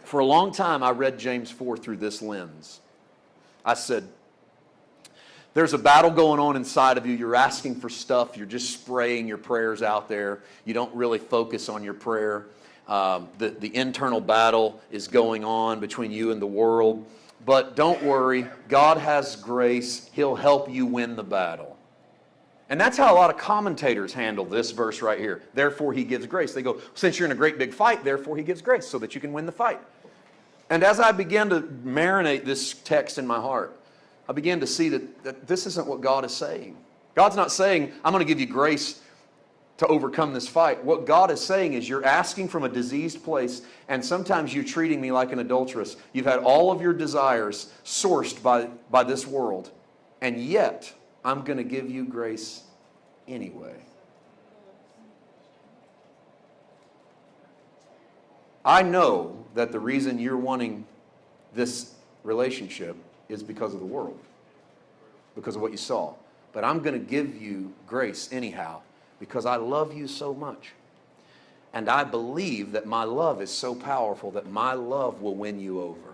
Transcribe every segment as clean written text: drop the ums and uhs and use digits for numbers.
For a long time, I read James 4 through this lens. I said, there's a battle going on inside of you. You're asking for stuff. You're just spraying your prayers out there. You don't really focus on your prayer. The internal battle is going on between you and the world. But don't worry. God has grace. He'll help you win the battle. And that's how a lot of commentators handle this verse right here. Therefore, he gives grace. They go, since you're in a great big fight, therefore he gives grace so that you can win the fight. And as I began to marinate this text in my heart, I began to see that this isn't what God is saying. God's not saying, I'm going to give you grace to overcome this fight. What God is saying is you're asking from a diseased place, and sometimes you're treating me like an adulteress. You've had all of your desires sourced by this world, and yet I'm going to give you grace anyway. I know that the reason you're wanting this relationship is because of the world, because of what you saw. But I'm going to give you grace anyhow because I love you so much. And I believe that my love is so powerful that my love will win you over.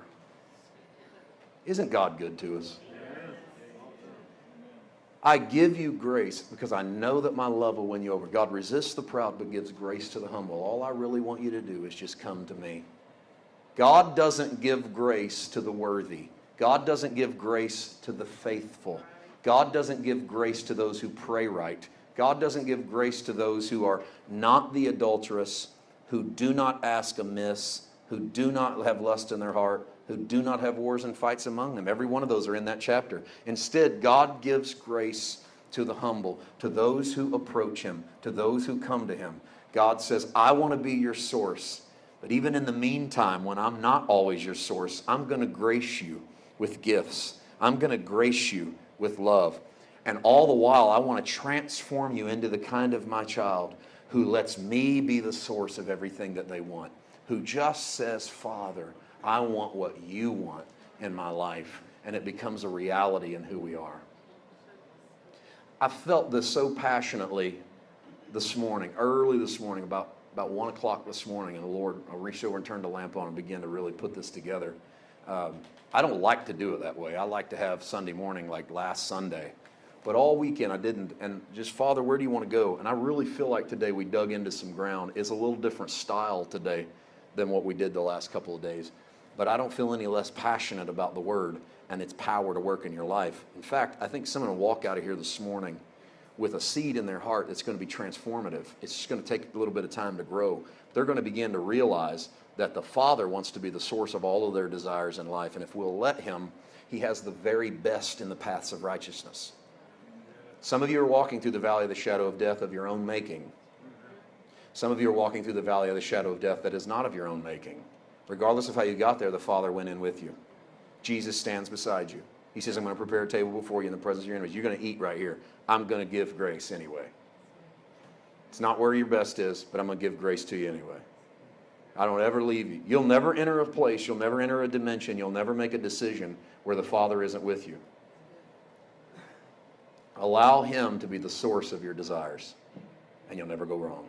Isn't God good to us? I give you grace because I know that my love will win you over. God resists the proud but gives grace to the humble. All I really want you to do is just come to me. God doesn't give grace to the worthy. God doesn't give grace to the faithful. God doesn't give grace to those who pray right. God doesn't give grace to those who are not the adulterous, who do not ask amiss, who do not have lust in their heart, who do not have wars and fights among them. Every one of those are in that chapter. Instead, God gives grace to the humble, to those who approach him, to those who come to him. God says, I want to be your source. But even in the meantime, when I'm not always your source, I'm going to grace you with gifts. I'm going to grace you with love. And all the while, I want to transform you into the kind of my child who lets me be the source of everything that they want, who just says, Father, I want what you want in my life. And it becomes a reality in who we are. I felt this so passionately this morning, early this morning, about 1 o'clock this morning, and the Lord, I reached over and turned the lamp on and began to really put this together. I don't like to do it that way. I like to have Sunday morning like last Sunday. But all weekend I didn't. And just, Father, where do you want to go? And I really feel like today we dug into some ground. It's a little different style today than what we did the last couple of days. But I don't feel any less passionate about the Word and its power to work in your life. In fact, I think someone will walk out of here this morning with a seed in their heart that's going to be transformative. It's just going to take a little bit of time to grow. They're going to begin to realize that the Father wants to be the source of all of their desires in life. And if we'll let him, he has the very best in the paths of righteousness. Some of you are walking through the valley of the shadow of death of your own making. Some of you are walking through the valley of the shadow of death that is not of your own making. Regardless of how you got there, the Father went in with you. Jesus stands beside you. He says, I'm going to prepare a table before you in the presence of your enemies. You're going to eat right here. I'm going to give grace anyway. It's not where your best is, but I'm going to give grace to you anyway. I don't ever leave you. You'll never enter a place, you'll never enter a dimension, you'll never make a decision where the Father isn't with you. Allow him to be the source of your desires, and you'll never go wrong.